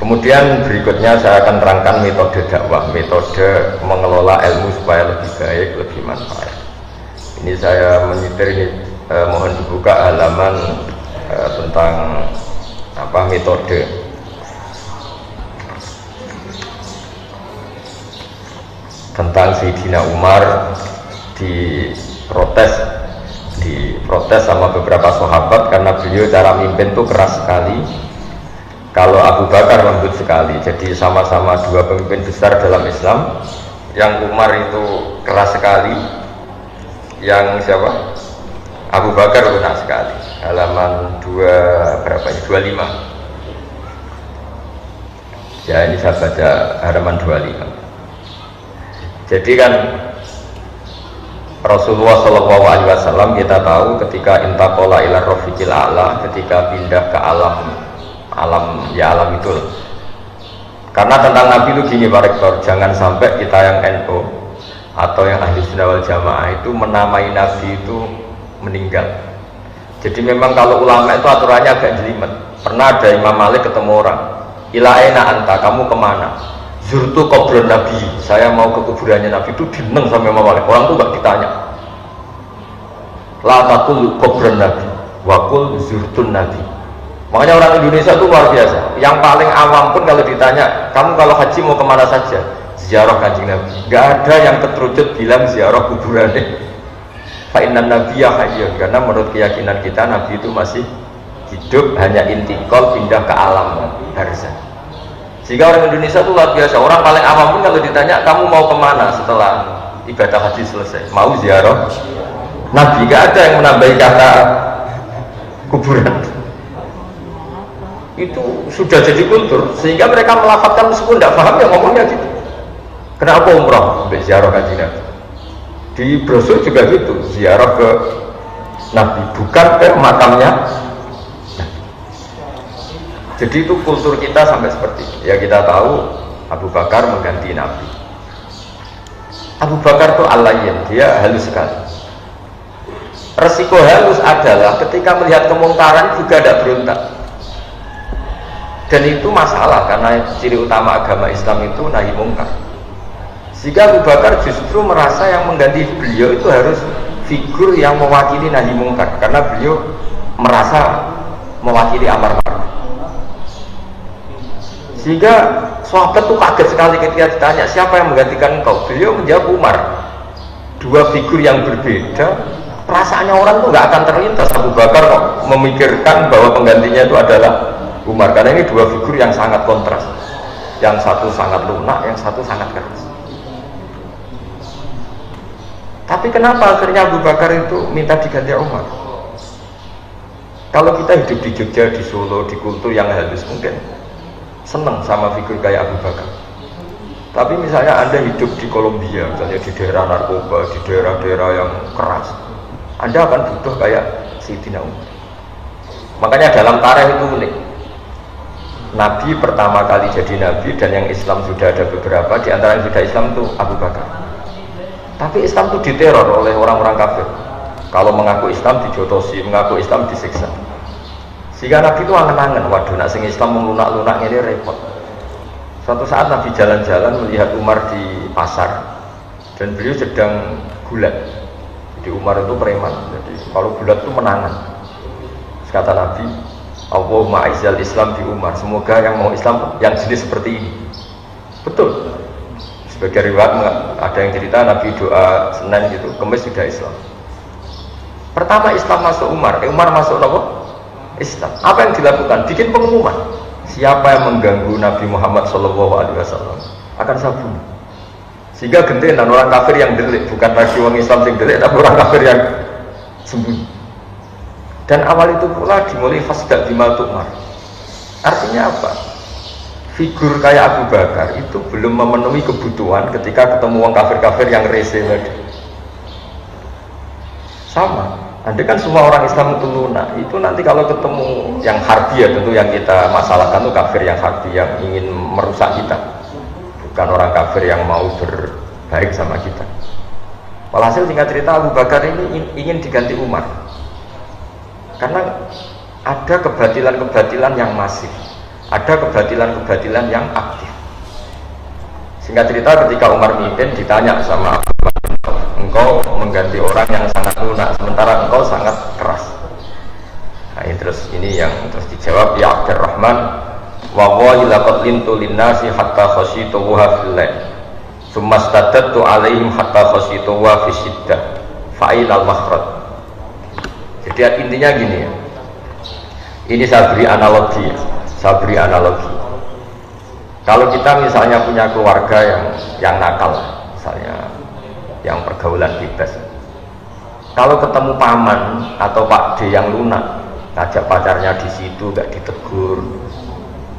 Kemudian berikutnya saya akan terangkan metode dakwah, metode mengelola ilmu supaya lebih baik, lebih manfaat. Ini saya menyitir ini, mohon dibuka halaman tentang metode. Tentang Sayyidina Umar diprotes sama beberapa sahabat karena beliau cara mimpin itu keras sekali. Kalau Abu Bakar lembut sekali. Jadi sama-sama dua pemimpin besar dalam Islam. Yang Umar itu keras sekali, yang siapa? Abu Bakar lunak sekali. Halaman 25. Ya, ini saya baca halaman 25. Jadi kan Rasulullah SAW kita tahu ketika intaqala ila rafiqil a'la, ketika pindah ke alam itu. Karena tentang Nabi itu gini Pak Rektor, jangan sampai kita yang NU atau yang ahli sunnah wal jamaah itu menamai Nabi itu meninggal. Jadi memang kalau ulama itu aturannya agak jelimet. Pernah ada Imam Malik ketemu orang, ila aina anta, kamu kemana? Zurtu kubur Nabi, saya mau ke kuburannya Nabi. Itu dineng sama Imam Malik. Orang itu gak ditanya, la taqul kubur Nabi wakul zurtun Nabi. Makanya orang Indonesia itu luar biasa. Yang paling awam pun kalau ditanya, kamu kalau haji mau kemana saja? Ziarah Kanjeng Nabi. Gak ada yang keterucut bilang ziarah kuburannya. Fa'inan Nabiya hayyun, karena menurut keyakinan kita Nabi itu masih hidup, hanya intikal pindah ke alam barzah. Sehingga orang Indonesia itu luar biasa. Orang paling awam pun kalau ditanya, kamu mau kemana setelah ibadah haji selesai? Mau ziarah Nabi. Gak ada yang menambahi kata kuburan. Itu sudah jadi kultur, sehingga mereka melafalkan meskipun tidak paham ya ngomongnya gitu. Kenapa umrah? Sampai ziarah Kanjeng Nabi. Di brosur juga gitu, ziarah ke Nabi, bukan ke makamnya. Jadi itu kultur kita sampai seperti itu. Ya kita tahu Abu Bakar mengganti Nabi. Abu Bakar itu al-layyin, dia halus sekali. Resiko halus adalah ketika melihat kemungkaran juga tidak berontak. Dan itu masalah, karena ciri utama agama Islam itu nahi mungkar. Sehingga Abu Bakar justru merasa yang mengganti beliau itu harus figur yang mewakili nahi mungkar, karena beliau merasa mewakili amar ma'ruf. Sehingga sahabat itu kaget sekali ketika ditanya, siapa yang menggantikan engkau? Beliau menjawab Umar. Dua figur yang berbeda, perasaannya orang itu nggak akan terlintas Abu Bakar kok memikirkan bahwa penggantinya itu adalah Umar, karena ini dua figur yang sangat kontras. Yang satu sangat lunak, yang satu sangat keras. Tapi kenapa akhirnya Abu Bakar itu minta diganti Umar? Kalau kita hidup di Jogja, di Solo, di kultur yang halus, mungkin senang sama figur kayak Abu Bakar. Tapi misalnya Anda hidup di Kolombia, misalnya di daerah narkoba, di daerah-daerah yang keras, Anda akan butuh kayak Sayyidina Umar. Makanya dalam tarikh itu unik. Nabi pertama kali jadi Nabi, dan yang Islam sudah ada beberapa, di antara yang sudah Islam itu Abu Bakar. Tapi Islam itu diteror oleh orang-orang kafir. Kalau mengaku Islam dijotosi, mengaku Islam disiksa. Sehingga Nabi itu angen-angen, waduh nak sing Islam melunak-lunak ini repot. Suatu saat Nabi jalan-jalan melihat Umar di pasar, dan beliau sedang gulat. Jadi Umar itu preman, jadi kalau gulat itu menangan. Terus kata Nabi, Allahumma aizal Islam di Umar, semoga yang mau Islam yang jenis seperti ini. Betul. Sebagai riwayat ada yang cerita Nabi doa Senin gitu, Kamis sudah Islam. Pertama Islam masuk Umar, Umar masuk apa? Islam. Apa yang dilakukan? Bikin pengumuman. Siapa yang mengganggu Nabi Muhammad SAW akan saya bunuh. Sehingga gentenan orang kafir yang delik, bukan lagi orang Islam yang delik, tapi orang kafir yang sembunyi. Dan awal itu pula dimulai fasdak bimal tu'mar. Artinya apa? Figur kayak Abu Bakar itu belum memenuhi kebutuhan ketika ketemu orang kafir-kafir yang rese tadi. Sama, andai kan semua orang Islam itu lunak, itu nanti kalau ketemu yang harbi, ya tentu yang kita masalahkan itu kafir yang harbi, yang ingin merusak kita, bukan orang kafir yang mau berbaik sama kita. Walhasil singkat cerita, Abu Bakar ini ingin diganti Umar. Karena ada kebatilan-kebatilan yang masif, ada kebatilan-kebatilan yang aktif. Singkat cerita ketika Umar mimpin ditanya sama Abu Bakar, engkau mengganti orang yang sangat lunak sementara engkau sangat keras. Nah, ini yang terus dijawab, ya Abdurrahman, wallahi laqad lintu linnasi hatta khasyitu wa fil lail summa stadadtu alaihim hatta khasyitu wa fi syiddah fa'ilal makhraj. Jadi intinya gini ya, ini saya beri analogi. Kalau kita misalnya punya keluarga yang nakal, misalnya yang pergaulan bebas, kalau ketemu paman atau Pak D yang lunak, ngajak pacarnya di situ nggak ditegur,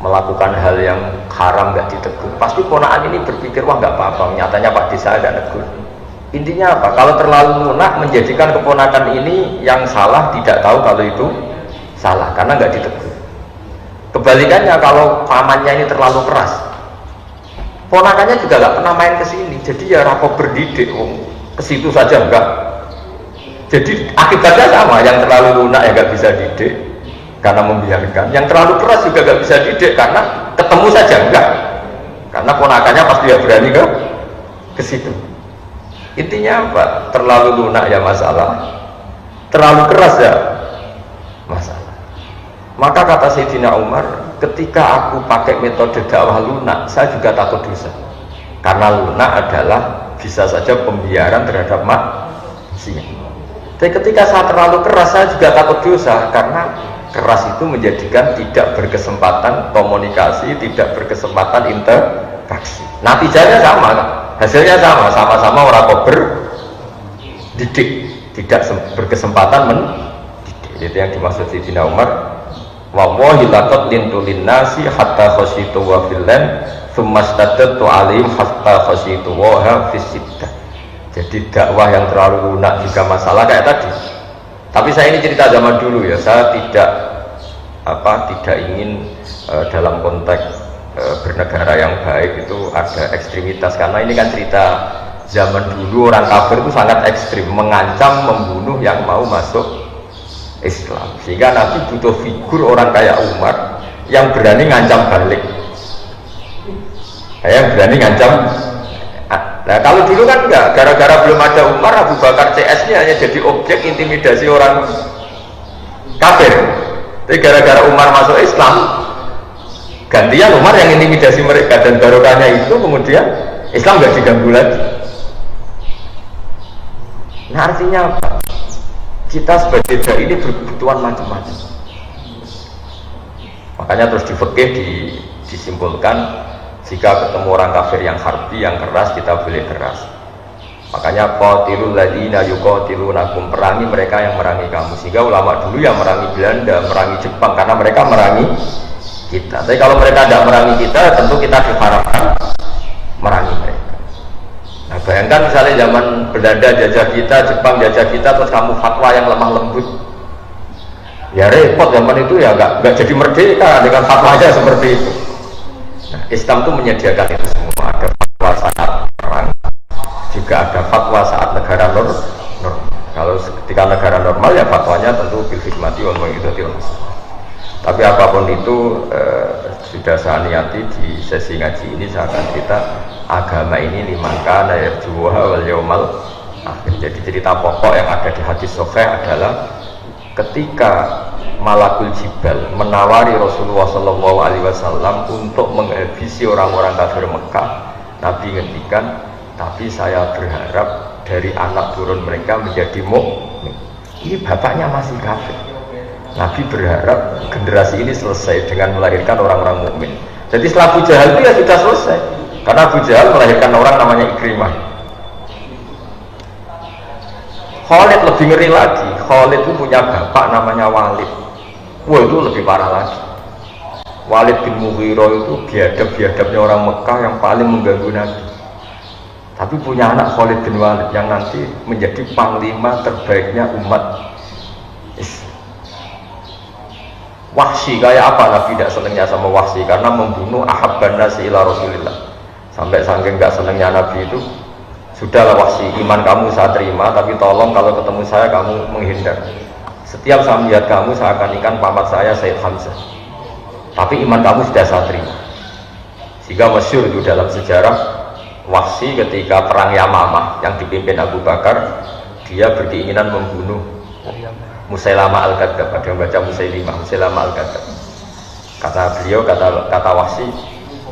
melakukan hal yang haram nggak ditegur, pasti ponakan ini berpikir wah nggak apa-apa, nyatanya Pak D saya nggak negur. Intinya apa? Kalau terlalu lunak menjadikan keponakan ini yang salah tidak tahu kalau itu salah karena nggak ditegur. Kebalikannya kalau pamannya ini terlalu keras, ponakannya juga nggak pernah main ke sini, jadi ya rapor berdidik, ke situ saja enggak. Jadi akibatnya sama, yang terlalu lunak ya nggak bisa didik karena membiarkan, yang terlalu keras juga nggak bisa didik karena ketemu saja enggak, karena ponakannya pasti ya berani ke situ. Intinya apa? Terlalu lunak ya masalah, terlalu keras ya masalah. Maka kata Sayyidina Umar, ketika aku pakai metode dakwah lunak, saya juga takut dosa. Karena lunak adalah bisa saja pembiaran terhadap maksiat. Tapi ketika saya terlalu keras, saya juga takut dosa. Karena keras itu menjadikan tidak berkesempatan komunikasi, tidak berkesempatan interaksi. Natijanya sama, hasilnya sama-sama orang berdidik, tidak berkesempatan mendidik. Itu yang dimaksud Sayyidina Umar. Wallahi laqad lintu linnasi hatta khasyitu wa fil lail thumma stadadtu alaihim hatta khasyitu wa fi siddah. Jadi dakwah yang terlalu lunak juga masalah kayak tadi. Tapi saya ini cerita zaman dulu ya, saya tidak ingin dalam konteks bernegara yang baik itu ada ekstremitas, karena ini kan cerita zaman dulu orang kafir itu sangat ekstrim, mengancam membunuh yang mau masuk Islam, sehingga Nabi butuh figur orang kayak Umar yang berani ngancam balik, yang berani ngancam. Nah kalau dulu kan enggak, gara-gara belum ada Umar, Abu Bakar CS nya hanya jadi objek intimidasi orang kafir. Tapi gara-gara Umar masuk Islam, gantian Umar yang intimidasi mereka, dan barokahnya itu kemudian Islam nggak diganggu lagi. Nah artinya apa? Kita sebagai dai ini berkebutuhan macam-macam. Makanya terus di fikih disimpulkan, jika ketemu orang kafir yang harbi, yang keras, kita boleh keras. Makanya qatilul ladzina yuqatilunakum, perangi mereka yang merangi kamu. Sehingga ulama dulu yang merangi Belanda, merangi Jepang, karena mereka merangi kita. Tapi kalau mereka tidak merangi kita, tentu kita diharapkan merangi mereka. Nah, bayangkan misalnya zaman Belanda jajah kita, Jepang jajah kita, terus kamu fatwa yang lemah lembut, ya repot. Zaman itu ya nggak jadi merdeka dengan fatwanya seperti itu. Nah, Islam itu menyediakan itu semua. Ada fatwa saat perang, juga ada fatwa saat negara normal. Kalau ketika negara normal ya fatwanya tentu bil hikmati wal mau'izatil hasanah. Tapi apapun itu sudah saya niati di sesi ngaji ini, saya akan cerita agama ini limangka nayarjuha wal yaumal akhir. Jadi cerita pokok yang ada di hadis sahih adalah ketika Malakul Jibal menawari Rasulullah SAW untuk menghabisi orang-orang kafir Mekah, Nabi ngendikan, tapi saya berharap dari anak turun mereka menjadi mukmin. Ini bapaknya masih kafir. Nabi berharap generasi ini selesai dengan melahirkan orang-orang mukmin. Jadi setelah Abu Jahal itu ya sudah selesai, karena Abu Jahal melahirkan orang namanya Ikrimah. Khalid lebih ngeri lagi. Khalid itu punya bapak namanya Walid. Wah, itu lebih parah lagi. Walid bin Mughirah itu biadab-biadabnya orang Mekah yang paling mengganggu Nabi. Tapi punya anak Khalid bin Walid yang nanti menjadi panglima terbaiknya umat Islam. Wahsy, kayak apa Nabi tidak senangnya sama Wahsy? Karena membunuh ahabban nasi ila Rasulillah. Sampai saking gak senangnya Nabi itu, sudahlah Wahsy, iman kamu saya terima, tapi tolong kalau ketemu saya kamu menghindar. Setiap saya melihat kamu, saya akan ikan pamat saya Sayyid Hamzah. tapi iman kamu sudah saya terima. Sehingga masyhur itu dalam sejarah Wahsy ketika perang Yamamah yang dipimpin Abu Bakar, dia berkeinginan membunuh Musailamah Al-Kadzdzab. Ada yang baca Musailamah Al-Kadzdzab. Kata beliau, kata Wahsy,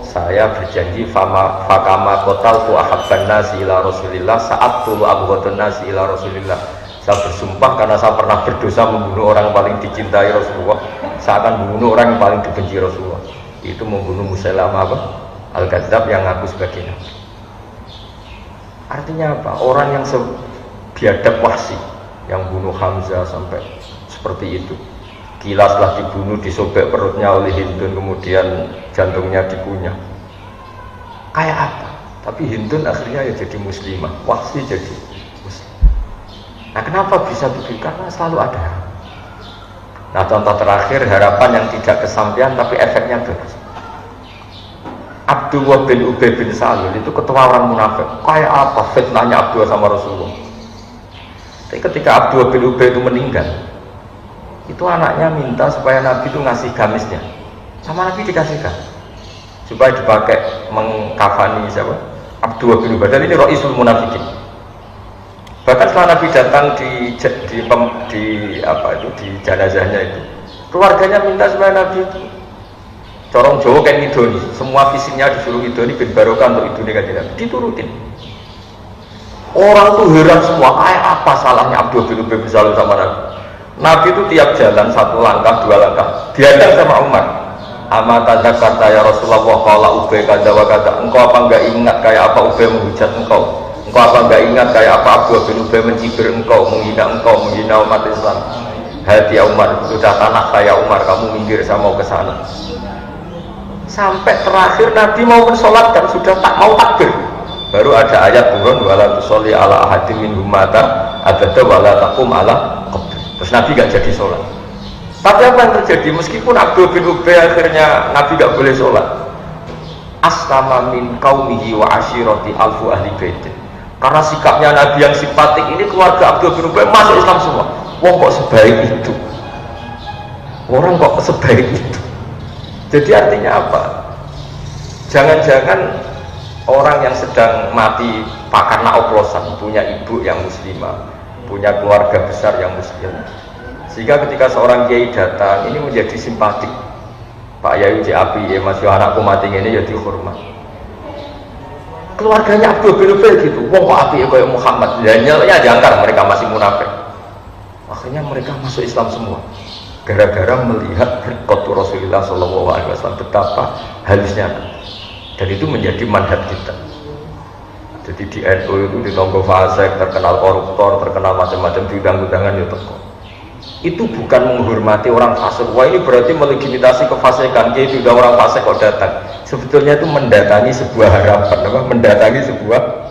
saya berjanji fakama qataltu ahabban nasi ila Rasulillah saat tulu abghadun nasi ila Rasulillah. Saya bersumpah karena saya pernah berdosa membunuh orang yang paling dicintai Rasulullah, saya akan membunuh orang yang paling dibenci Rasulullah. Itu membunuh Musailamah Al-Kadzdzab yang ngaku sebagai nabi. Artinya apa? Orang yang biadab Wahsy yang bunuh Hamzah sampai seperti itu, gila setelah dibunuh disobek perutnya oleh Hindun, kemudian jantungnya dikunyah, kayak apa? Tapi Hindun akhirnya ya jadi muslimah, Wahsy jadi muslim. Nah kenapa bisa begitu? Karena selalu ada. Nah contoh terakhir, harapan yang tidak kesampaian tapi efeknya bagus. Abdullah bin Ubay bin Salul itu ketua orang munafik. Kayak apa fitnahnya Abdullah sama Rasulullah. Tapi ketika Abdullah bin Ubay itu meninggal, itu anaknya minta supaya Nabi itu ngasih gamisnya, sama Nabi dikasihkan supaya dipakai mengkafani siapa? Abdullah bin Ubay. Dan ini Ra'isul Munafikin. Bahkan setelah Nabi datang di jenazahnya itu, keluarganya minta supaya Nabi itu corong Jawa kan ngidoni, semua visinya disuruh ngidoni bin barokah untuk idoni kan tidak diturutin. Orang tuh heran semua, kayak apa salahnya Abdul bin Ubay bin Salul sama Nabi. Nabi itu tiap jalan satu langkah dua langkah diadang sama Umar. Amata kata ya Rasulullah kalau Ubay kata wa kata, engkau apa enggak ingat kayak apa Ubay menghujat engkau? Engkau apa enggak ingat kayak apa Abdul bin Ubay mencibir engkau, menghina umat Islam? Hati Umar, sudah tanah kayak Umar, kamu minggir saya mau ke sana. Sampai terakhir Nabi mau mensolatkan, sudah tak mau takbir, baru ada ayat turun wala tusolli ala ahadin minhum mata abada wala taqum ala qabr. Terus Nabi gak jadi sholat. Tapi apa yang terjadi? Meskipun Abdul bin Ubay akhirnya Nabi gak boleh sholat, aslama min qaumihi wa ashirati alfu ahli baitin. Karena sikapnya Nabi yang simpatik ini, keluarga Abdul bin Ubay masuk Islam semua. Wong kok sebaik itu, orang kok sebaik itu. Jadi artinya apa? Jangan-jangan orang yang sedang mati karena oplosan, punya ibu yang muslimah, punya keluarga besar yang muslim, sehingga ketika seorang kiai datang ini menjadi simpatik. Pak Yayu Api, ya masih anakku mati ini ya dihormat. Keluarganya Abdul bin Ubay gitu, wong kok api kayak Muhammad, dan ya diangkar mereka masih munafik. Akhirnya mereka masuk Islam semua. Gara-gara melihat berkat Rasulullah SAW betapa halusnya, dan itu menjadi manhaj kita. Jadi di NU itu ditonggo fasik, terkenal koruptor, terkenal macam-macam, diundang-undangan ya teko. Itu bukan menghormati orang fasik. Wah ini berarti melegitimasi kefasikan. Jadi udah orang fasik kok datang. Sebetulnya itu mendatangi sebuah harapan, mendatangi sebuah